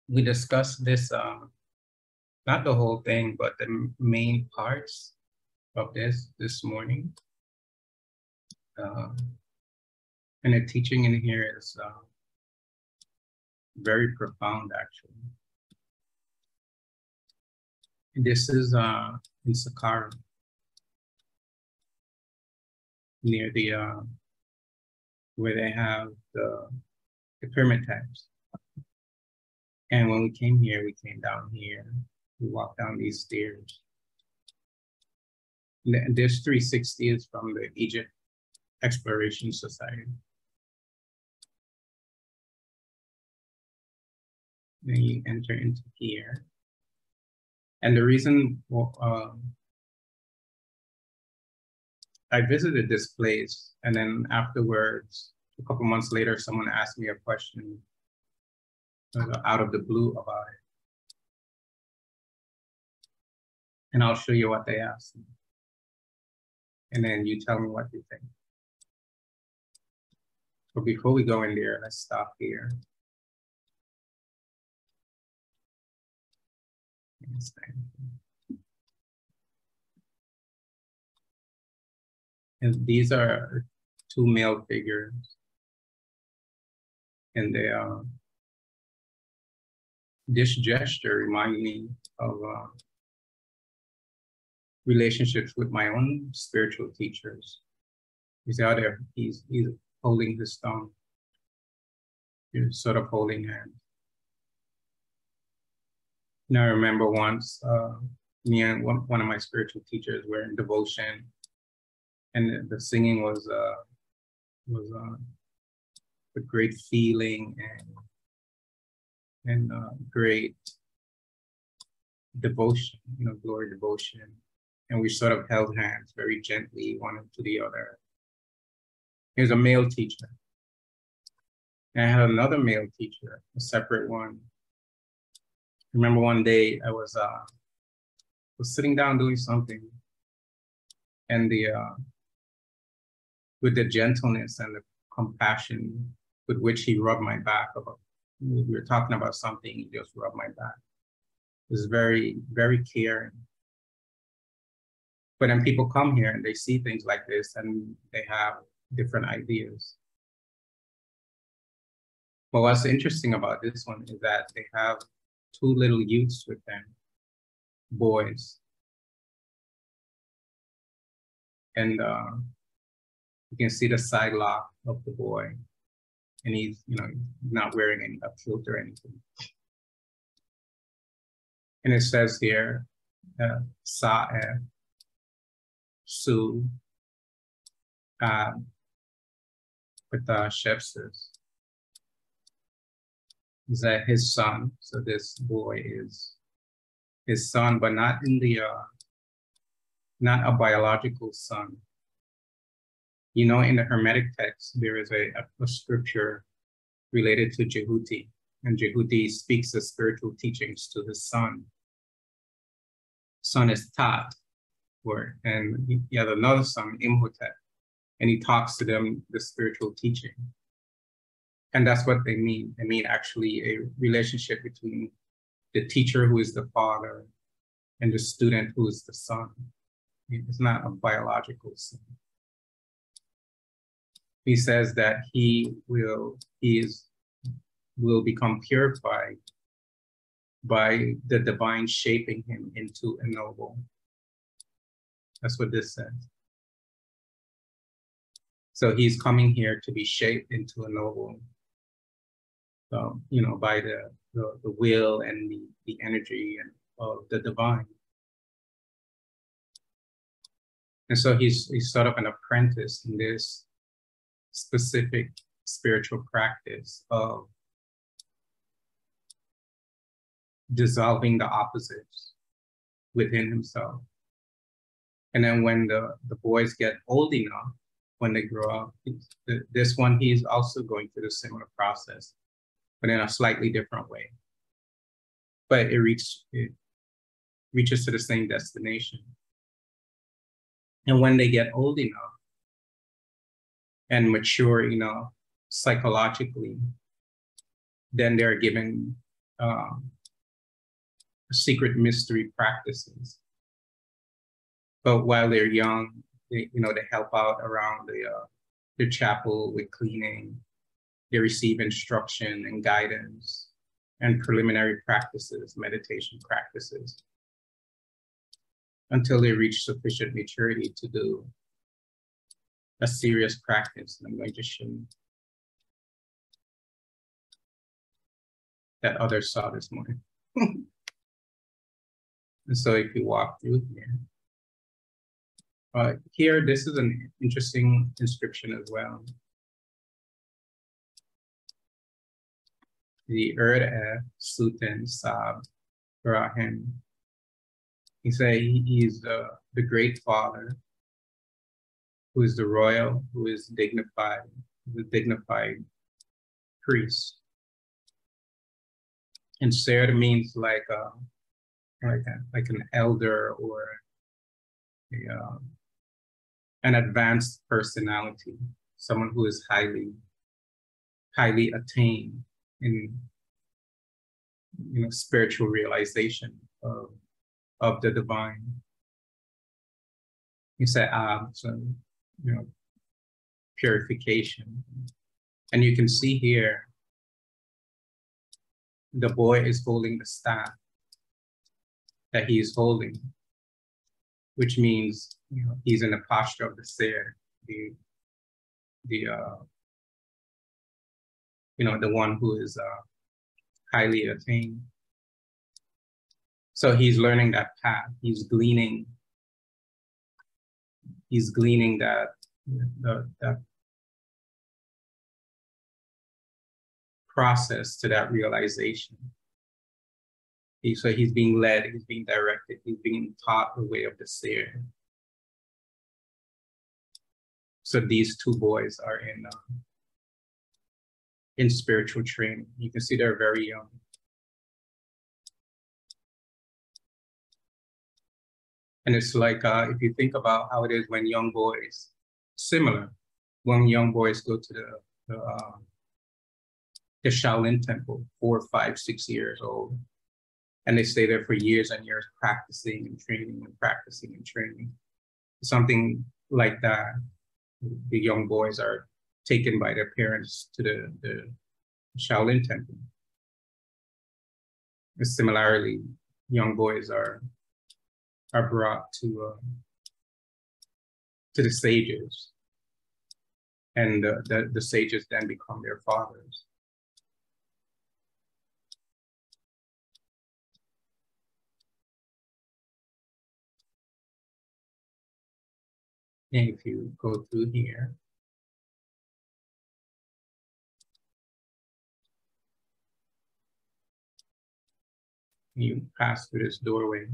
we discussed this, not the whole thing, but the main parts of this morning. And the teaching in here is very profound, actually. This is in Saqqara, near the where they have the pyramid types. And when we came here, we came down here. We walked down these stairs. And this 360 is from the Egypt Exploration Society. Then you enter into here. And the reason I visited this place, and then afterwards, a couple months later, someone asked me a question out of the blue about it. And I'll show you what they asked me. And then you tell me what you think. But before we go in there, let's stop here. And these are two male figures. And they this gesture reminds me of relationships with my own spiritual teachers. He's out there, he's holding his thumb. He's sort of holding hands. And I remember once me and one of my spiritual teachers were in devotion, and the singing was a great feeling and great devotion, glory devotion. And we sort of held hands very gently, one to the other. He was a male teacher. And I had another male teacher, a separate one. I remember one day I was sitting down doing something, and with the gentleness and the compassion with which he rubbed my back, we were talking about something, he just rubbed my back. It was very, very caring. But then people come here and they see things like this and they have different ideas. But what's interesting about this one is that they have two little youths with them, boys. And you can see the side lock of the boy. And he's, not wearing any kilt or anything. And it says here, Sa'eh, Su, with the Shepses. Is that his son? So this boy is his son, but not in the, not a biological son. In the Hermetic text, there is a scripture related to Jehuti, and Jehuti speaks the spiritual teachings to his son. Son is Tat, and he has another son, Imhotep, and he talks to them the spiritual teaching. And that's what they mean. They mean actually a relationship between the teacher, who is the father, and the student, who is the son. It's not a biological son. He says that he will become purified by the divine shaping him into a noble. That's what this says. So he's coming here to be shaped into a noble, by the will and the energy of the divine. And so he's sort of an apprentice in this specific spiritual practice of dissolving the opposites within himself. And then when the boys get old enough, when they grow up, this one, he's also going through the similar process, but in a slightly different way. But it reaches to the same destination. And when they get old enough and mature enough psychologically, then they're given secret mystery practices. But while they're young, they help out around the chapel with cleaning. They receive instruction and guidance and preliminary practices, meditation practices, until they reach sufficient maturity to do a serious practice. And I'm going to show you that others saw this morning. And so if you walk through here, here, this is an interesting inscription as well. The Erd Sultan Sab Rahim. He said he's the great father, who is the royal, who is dignified, the dignified priest. And Ser means like an elder or an advanced personality, someone who is highly attained in spiritual realization of the divine. He said, so purification. And you can see here, the boy is holding the staff that he is holding, which means he's in the posture of the Ser, the one who is highly attained. So he's learning that path. He's gleaning that process to that realization. So he's being led, he's being directed, he's being taught the way of the Ser. So these two boys are in spiritual training. You can see they're very young. And it's like, if you think about how it is when young boys, when young boys go to the Shaolin Temple, 4, 5, 6 years old, and they stay there for years and years practicing and training and practicing and training. Something like that, the young boys are taken by their parents to the Shaolin Temple. And similarly, young boys are brought to the sages, and the sages then become their fathers. And if you go through here, you pass through this doorway.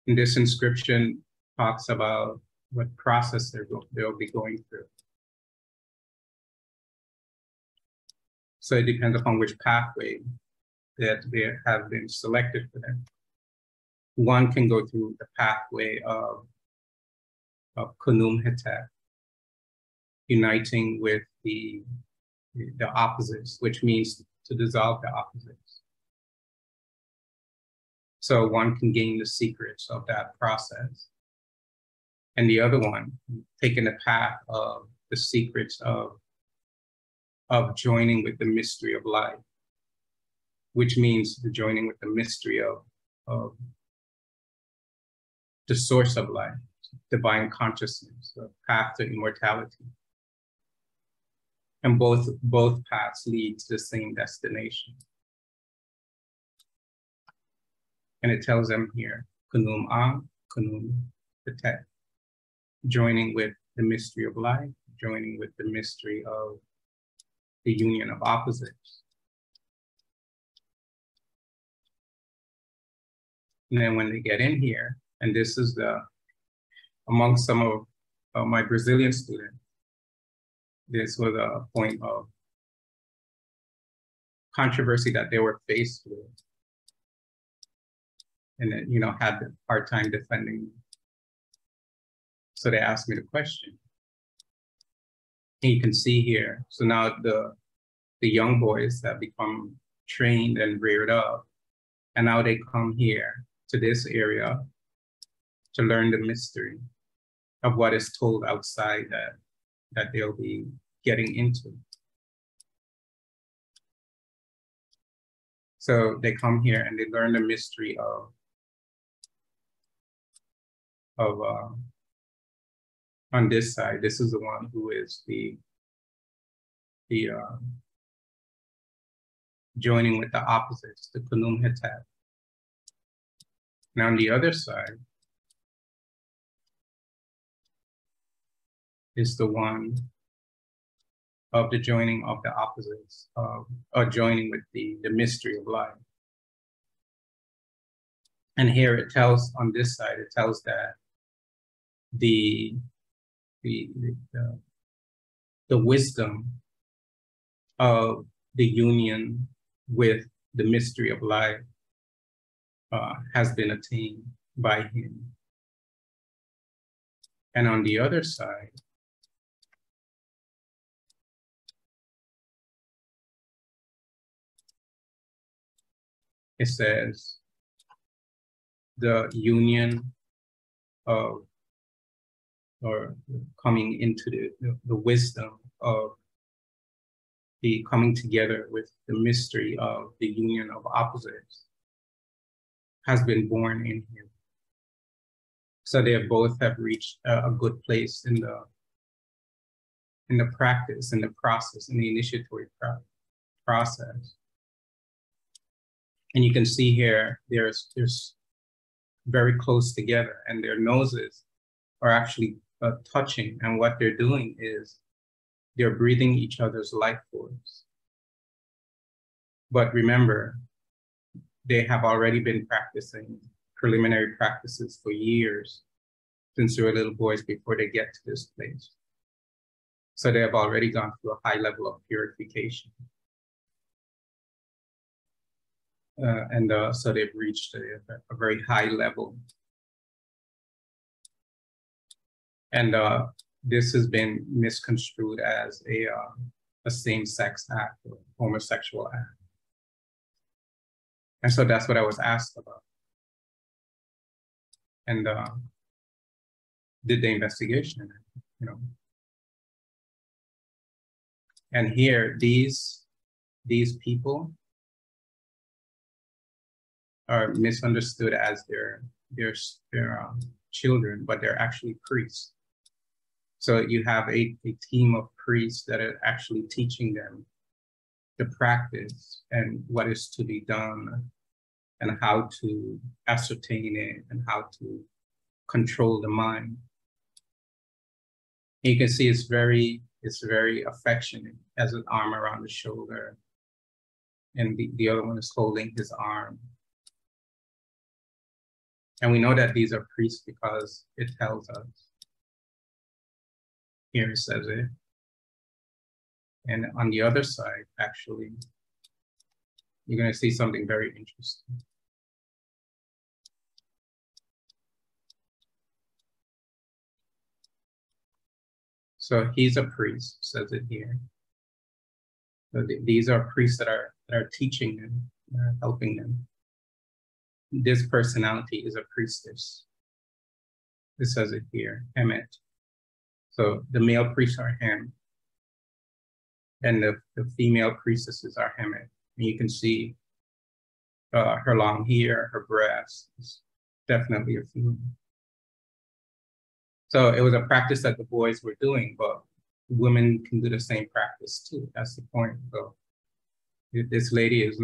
And this inscription talks about what process they'll be going through. So it depends upon which pathway that they have been selected for them. One can go through the pathway of Khunum Hotep, uniting with the opposites, which means to dissolve the opposites. So one can gain the secrets of that process. And the other one, taking the path of the secrets of joining with the mystery of life, which means the joining with the mystery of the source of life, divine consciousness, the path to immortality. And both paths lead to the same destination. And it tells them here, Khunum Ankh, Khunum Hotep, joining with the mystery of life, joining with the mystery of the union of opposites. And then when they get in here, and this is among some of my Brazilian students, this was a point of controversy that they were faced with, and then, had a hard time defending. So they asked me the question. And you can see here, so now the young boys that become trained and reared up. And now they come here to this area to learn the mystery of what is told outside that they'll be getting into. So they come here and they learn the mystery of on this side. This is the one who is the joining with the opposites, the Khunum Hotep. Now on the other side is the one of the joining of the opposites, or joining with the mystery of life. And here it tells, on this side, it tells that the wisdom of the union with the mystery of life has been attained by him. And on the other side, it says the union of, or coming into the wisdom of the coming together with the mystery of the union of opposites has been born in him. So they both have reached a good place in the practice, in the process, in the initiatory process. And you can see here, there's very close together, and their noses are actually touching. And what they're doing is they're breathing each other's life force. But remember, they have already been practicing preliminary practices for years, since they were little boys, before they get to this place. So they have already gone through a high level of purification. So they've reached a very high level. And this has been misconstrued as a same-sex act or homosexual act. And so that's what I was asked about. And did the investigation, you know. And here, these people are misunderstood as their children, but they're actually priests. So you have a team of priests that are actually teaching them the practice and what is to be done and how to ascertain it and how to control the mind. And you can see it's very affectionate, has an arm around the shoulder, and the other one is holding his arm. And we know that these are priests because it tells us. Here it says it. And on the other side, actually, you're going to see something very interesting. So he's a priest, says it here. So these are priests that are teaching them, helping them. This personality is a priestess. It says it here, Hemet. So the male priests are Hem, and the female priestesses are Hemet. And you can see her long hair, her breasts, is definitely a female. So it was a practice that the boys were doing, but women can do the same practice too. That's the point. So this lady is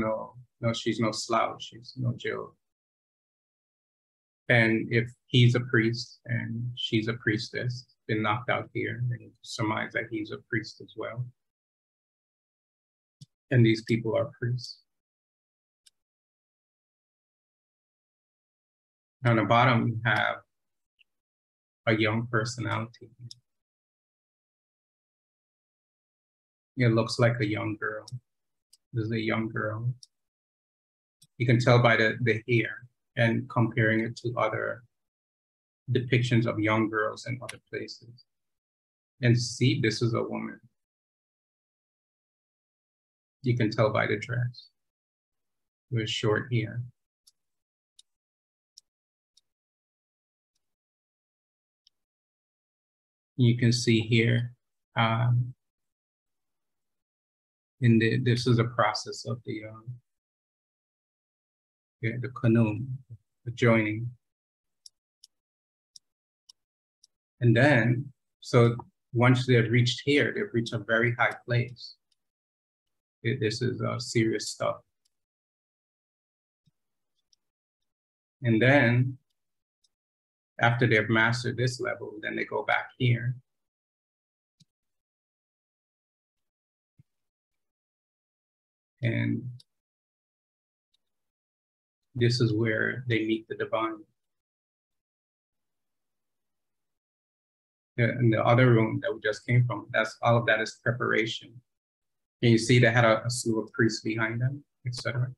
she's no slouch, she's no joke. And if he's a priest and she's a priestess, been knocked out here, then you surmise that he's a priest as well. And these people are priests. On the bottom, you have a young personality. It looks like a young girl. This is a young girl. You can tell by the hair and comparing it to other depictions of young girls in other places. And see, this is a woman. You can tell by the dress. was short here. You can see here, this is a process of the Khunum, the joining. And then, so once they've reached here, they've reached a very high place. This is serious stuff. And then, after they've mastered this level, then they go back here. And this is where they meet the divine. In the other room that we just came from, all of that is preparation. Can you see they had a slew of priests behind them, etc.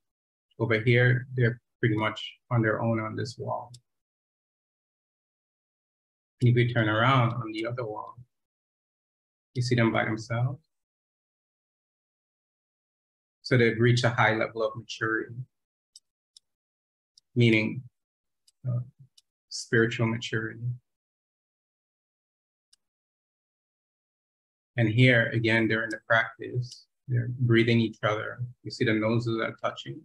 Over here, they're pretty much on their own on this wall. If we turn around on the other wall, you see them by themselves. So they've reached a high level of maturity, meaning spiritual maturity. And here, again, they're in the practice. They're breathing each other. You see the noses are touching.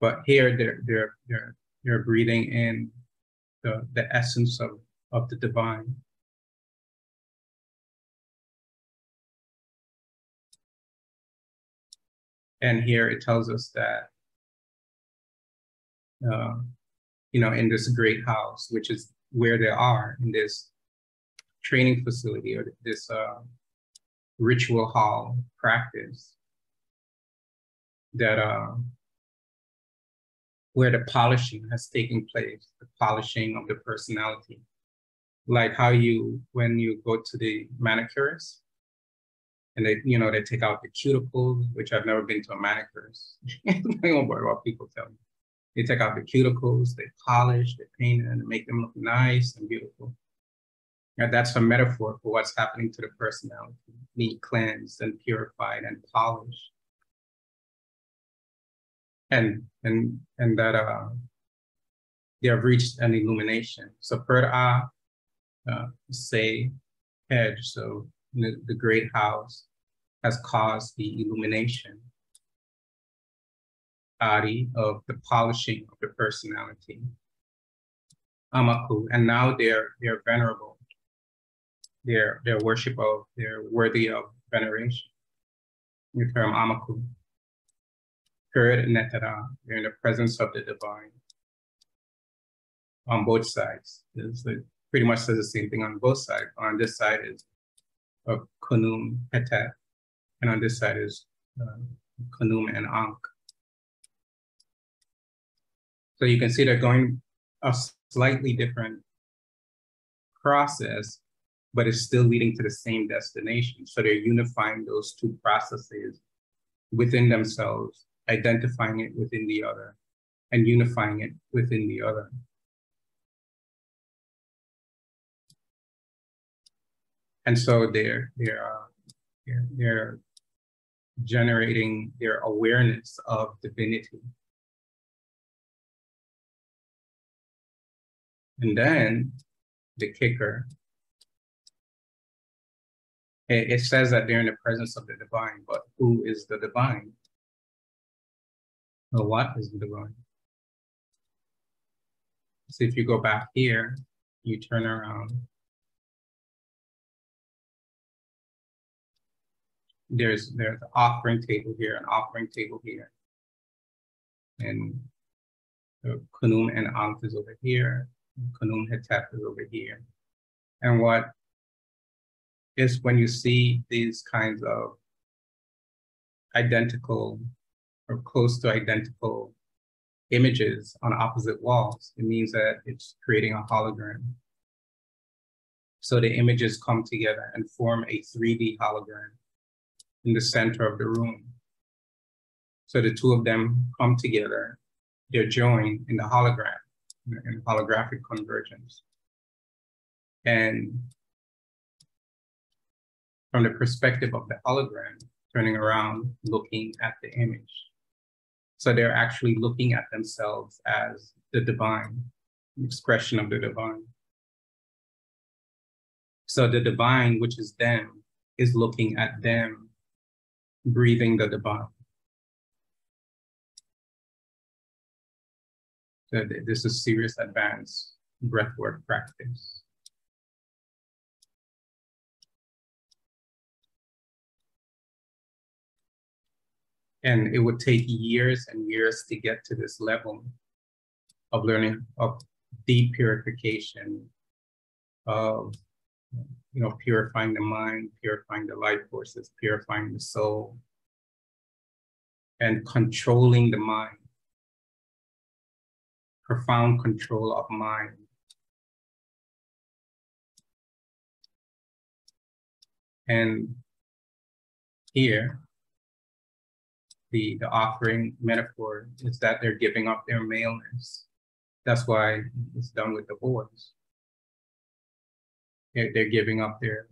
But here, they're breathing in the essence of the divine. And here it tells us that, in this great house, which is where they are in this training facility or this ritual hall practice, that where the polishing has taken place, the polishing of the personality. Like how when you go to the manicurist and they take out the cuticles, which I've never been to a manicurist. I don't worry what people tell me. They take out the cuticles, they polish, they paint it, and make them look nice and beautiful. And that's a metaphor for what's happening to the personality, being cleansed and purified and polished. And that they have reached an illumination. So per say hedge, so the great house has caused the illumination, Adi, of the polishing of the personality, Amaku, and now they're venerable. They're worshipable, they're worthy of veneration. You term Amaku. Third Netara, they're in the presence of the divine. On both sides. It pretty much says the same thing on both sides. On this side is Khunum, Hotep, and on this side is Khunum and Ankh. So you can see they're going a slightly different process, but it's still leading to the same destination. So they're unifying those two processes within themselves, identifying it within the other, and unifying it within the other. And so they're generating their awareness of divinity. And then the kicker, it says that they're in the presence of the divine, but who is the divine? Or what is the divine? So if you go back here, you turn around, there's an offering table here, an offering table here. And the Khunum and Ankh is over here. Khunum Hotep is over here. And what is when you see these kinds of identical or close to identical images on opposite walls, it means that it's creating a hologram. So the images come together and form a 3D hologram in the center of the room. So the two of them come together, they're joined in the hologram, in holographic convergence. And from the perspective of the hologram, turning around, looking at the image, So they're actually looking at themselves as the divine, expression of the divine. So the divine, which is them, is looking at them, breathing the divine. So this is serious advanced breathwork practice. And it would take years and years to get to this level of learning, of deep purification, of purifying the mind, purifying the life forces, purifying the soul, and controlling the mind, profound control of mind. And here, the offering metaphor is that they're giving up their maleness. That's why it's done with the boys. They're giving up their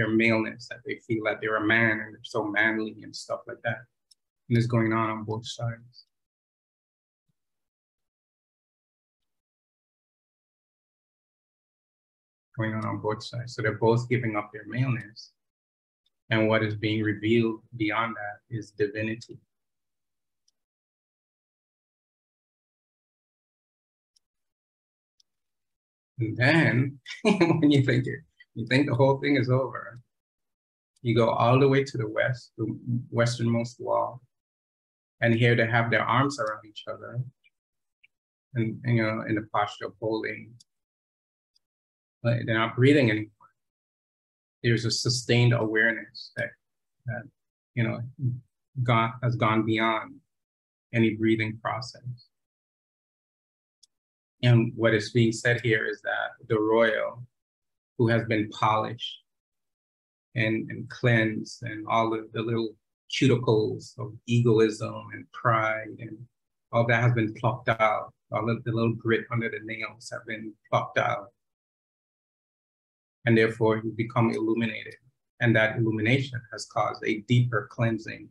maleness, that they feel that they're a man and they're so manly and stuff like that. And it's going on both sides. Going on both sides. So they're both giving up their maleness. And what is being revealed beyond that is divinity. And then when you think the whole thing is over, you go all the way to the west, the westernmost wall, and here they have their arms around each other, and in the posture of holding. But they're not breathing anymore. There's a sustained awareness that has gone beyond any breathing process. And what is being said here is that the royal, who has been polished and cleansed, and all the little cuticles of egoism and pride and all that has been plucked out. All of the little grit under the nails have been plucked out. And therefore you become illuminated. And that illumination has caused a deeper cleansing.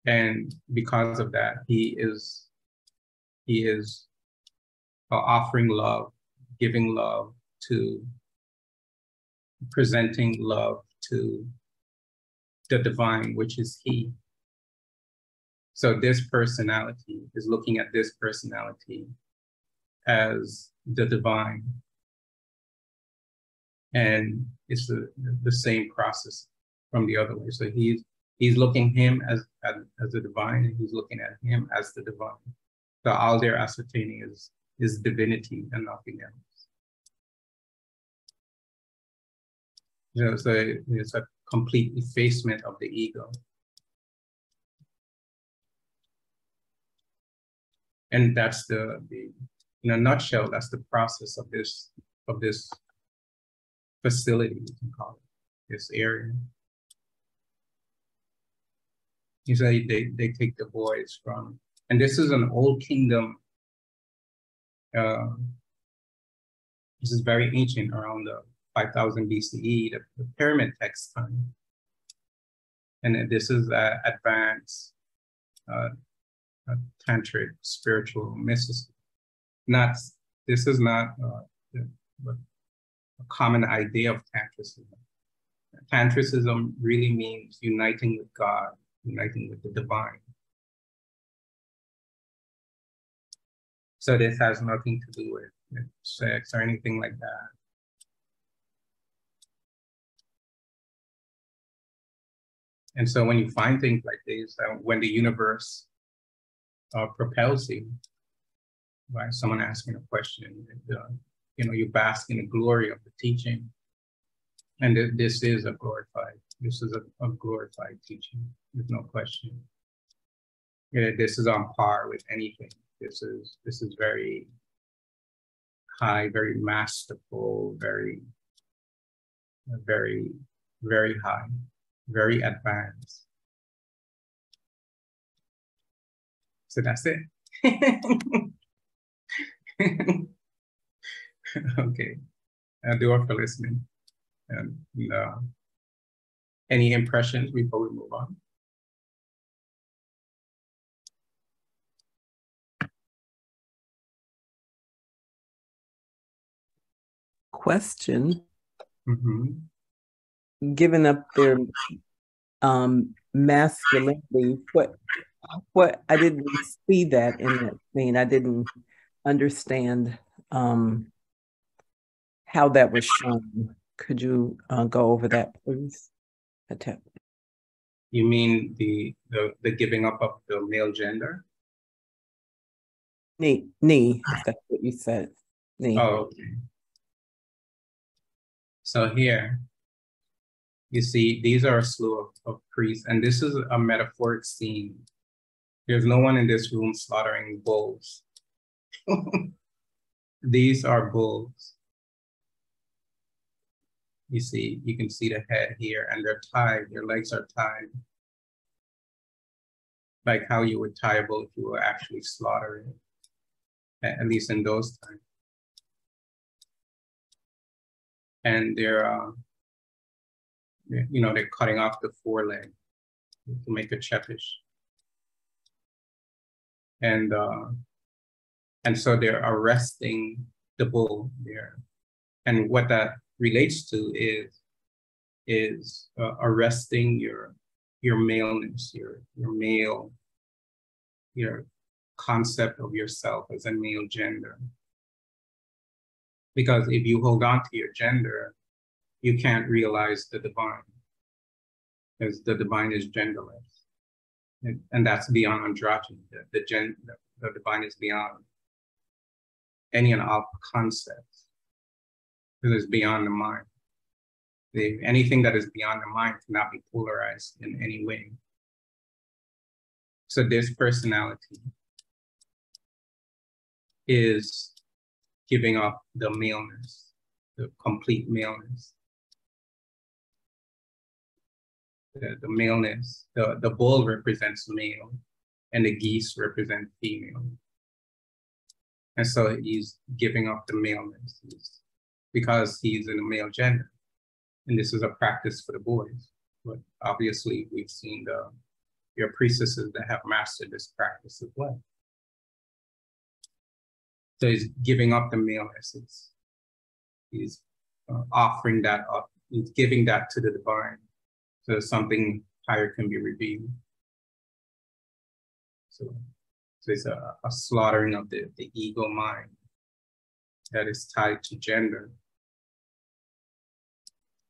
And because of that, he is offering love, giving love to, presenting love to the divine, which is he. So this personality is looking at this personality as the divine. And it's the same process from the other way. So he's looking him as the divine, and he's looking at him as the divine. So all they're ascertaining is divinity and nothing else. So it's a complete effacement of the ego. And that's in a nutshell, that's the process of this facility, you can call it, this area. You say they take the boys from, and this is an old kingdom. This is very ancient, around the 5000 BCE, the pyramid text time. And this is advanced tantric spiritual mysticism. This is not a common idea of tantricism. Tantricism really means uniting with God, uniting with the divine. So this has nothing to do with sex or anything like that. And so when you find things like this, when the universe propels you, right? Someone asking a question, you bask in the glory of the teaching. And this is a glorified teaching, there's no question. This is on par with anything. This is very high, very masterful, very, very, very high, very advanced. So that's it. Okay, do it for listening. And any impressions before we move on? question. Giving up their masculinity, what I didn't see that in that scene. I didn't understand how that was shown. Could you go over that, please? Hotep. You mean the giving up of the male gender? Knee, if that's what you said. Knee. Oh, okay. So here, you see, these are a slew of priests, and this is a metaphoric scene. There's no one in this room slaughtering bulls. These are bulls. You see, you can see the head here, and they're tied, their legs are tied. Like how you would tie a bull if you were actually slaughtering it, at least in those times. And they're cutting off the foreleg to make a chepish. And so they're arresting the bull there. And what that relates to is arresting your maleness, your concept of yourself as a male gender. Because if you hold on to your gender, you can't realize the divine, because the divine is genderless. And that's beyond androgyny. The divine is beyond any and all concepts, because it's beyond the mind. Anything that is beyond the mind cannot be polarized in any way. So this personality is giving up the maleness, the complete maleness. The maleness, the bull represents male, and the geese represent female. And so he's giving up the maleness because he's in a male gender. And this is a practice for the boys. But obviously we've seen your priestesses that have mastered this practice as well. So he's giving up the maleness. He's offering that up. He's giving that to the divine, so something higher can be revealed. So it's a slaughtering of the ego mind that is tied to gender.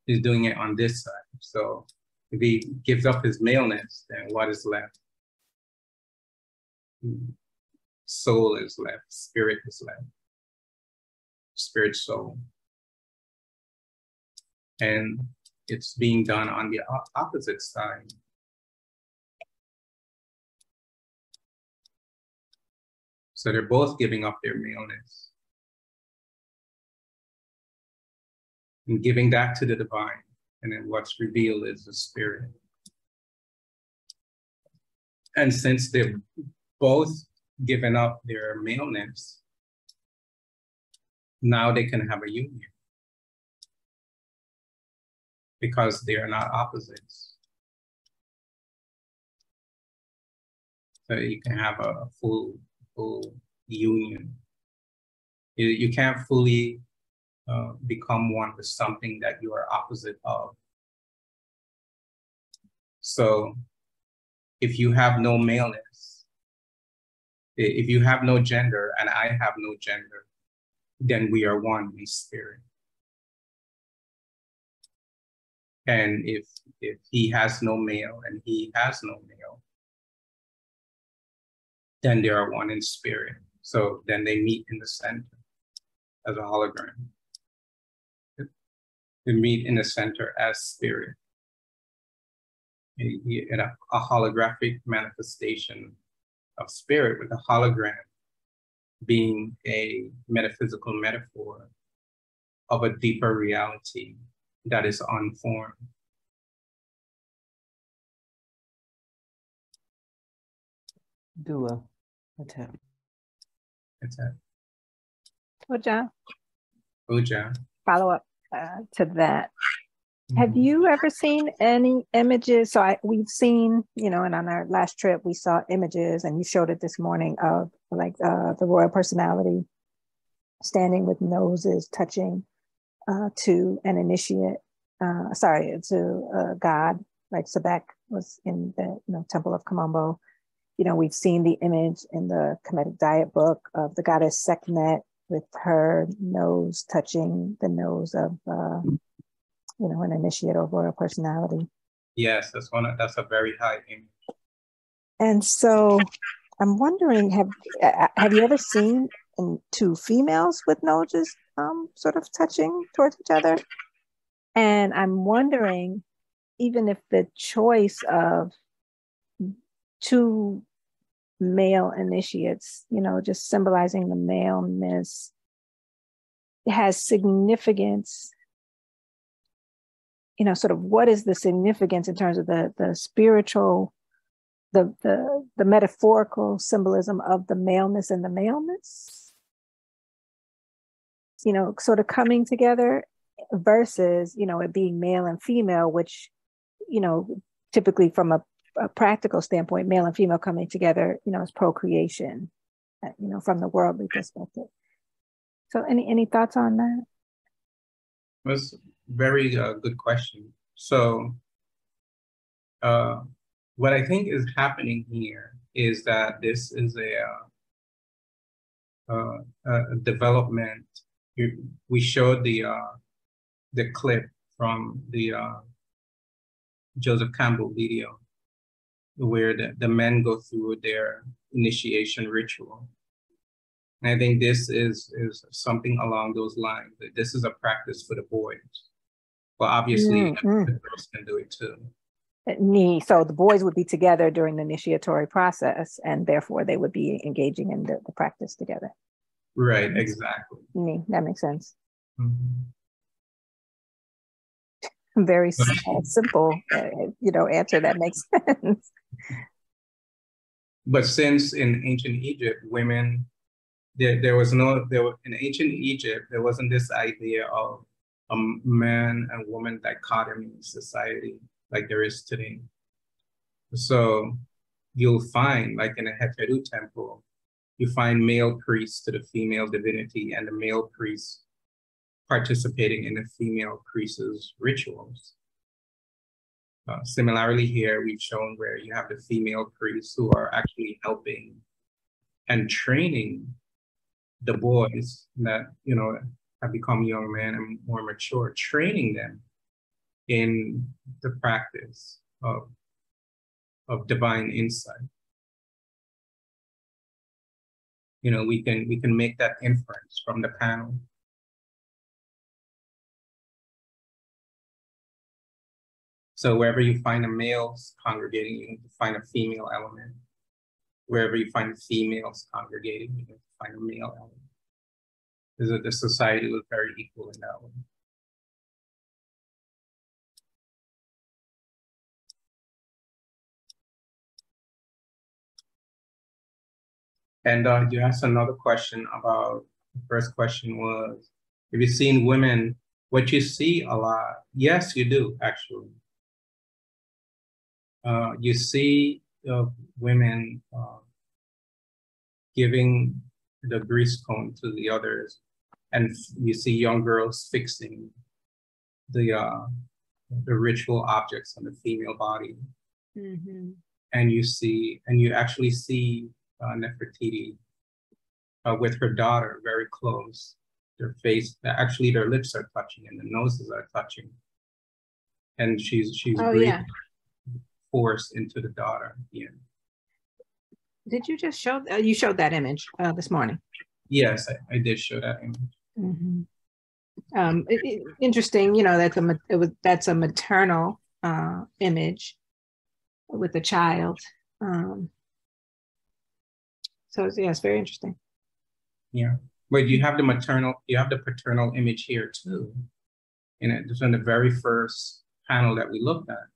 He's doing it on this side. So if he gives up his maleness, then what is left? Soul is left, spirit is left, spirit, soul. And it's being done on the opposite side. So they're both giving up their maleness and giving that to the divine. And then what's revealed is the spirit. And since they've both given up their maleness, now they can have a union, because they are not opposites. So you can have a full union. You can't fully become one with something that you are opposite of. So if you have no maleness, if you have no gender and I have no gender, then we are one in spirit. And if he has no male and he has no male, then they are one in spirit. So then they meet in the center as a hologram. They meet in the center as spirit. In a holographic manifestation of spirit, with a hologram being a metaphysical metaphor of a deeper reality that is unformed. Dua. Hotep. Uja. Follow up to that. Have you ever seen any images? So we've seen, and on our last trip, we saw images, and you showed it this morning, of like the royal personality standing with noses touching. to an initiate, to God, like Sebek was in the Temple of Kamombo. We've seen the image in the Kemetic Diet book of the goddess Sekhmet with her nose touching the nose of, an initiate or royal personality. Yes, that's a very high image. And so I'm wondering, have you ever seen two females with noses sort of touching towards each other? And I'm wondering, even if the choice of two male initiates, just symbolizing the maleness, has significance, sort of what is the significance in terms of the spiritual, the metaphorical symbolism of the maleness and the maleness, sort of coming together versus, it being male and female, which, typically from a practical standpoint, male and female coming together, is procreation, from the worldly perspective. So any thoughts on that? That's a very good question. So what I think is happening here is that this is a development. We showed the clip from the Joseph Campbell video where the men go through their initiation ritual. And I think this is something along those lines. That this is a practice for the boys. But obviously, the girls can do it too. So the boys would be together during the initiatory process, and therefore they would be engaging in the practice together. Right, exactly. That makes sense. Mm-hmm. Very simple, answer that makes sense. But since in ancient Egypt, women, in ancient Egypt, there wasn't this idea of a man and woman dichotomy in society like there is today. So you'll find, like in a Heteru temple, you find male priests to the female divinity and the male priests participating in the female priest's rituals. Similarly here, we've shown where you have the female priests who are actually helping and training the boys that, have become young men and more mature, training them in the practice of divine insight. We can make that inference from the panel. So wherever you find a males congregating, you need to find a female element. Wherever you find females congregating, you need to find a male element. Because the society was very equal in that way. And you asked another question about, the first question was, have you seen women? What you see a lot, yes, you do, actually. You see women giving the grease cone to the others, and you see young girls fixing the ritual objects on the female body. Mm-hmm. And you actually see Nefertiti with her daughter very close. Their face, actually their lips are touching and the noses are touching. And she's breathing force into the daughter. Yeah. Did you just show, you showed that image this morning? Yes, I did show that image. Mm-hmm. Interesting, that's a maternal image with a child. So yeah, it's very interesting. Yeah, but you have the paternal image here too. Just on the very first panel that we looked at,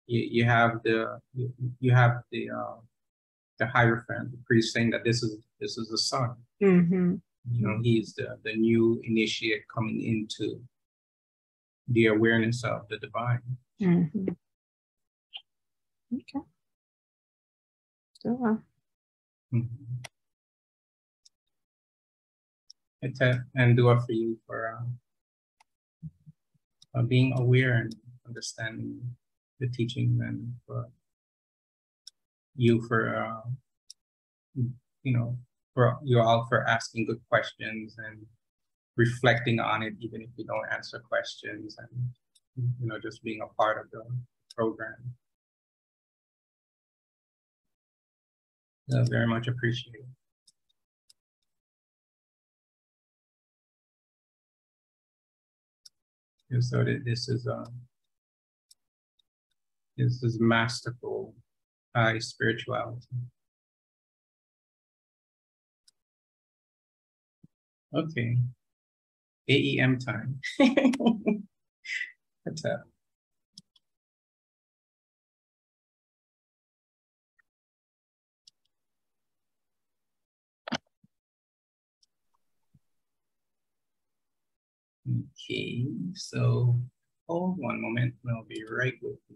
you have the Hierophant, the priest, saying that this is the son. Mm-hmm. He's the new initiate coming into the awareness of the divine. Mm-hmm. Okay. So, and dua for you for being aware and understanding the teaching, and for you for for you all for asking good questions and reflecting on it, even if you don't answer questions, and just being a part of the program. Very much appreciated. And so this is masterful high spirituality. Okay, AEM time. Hotep. Okay, so hold one moment, I'll be right with you.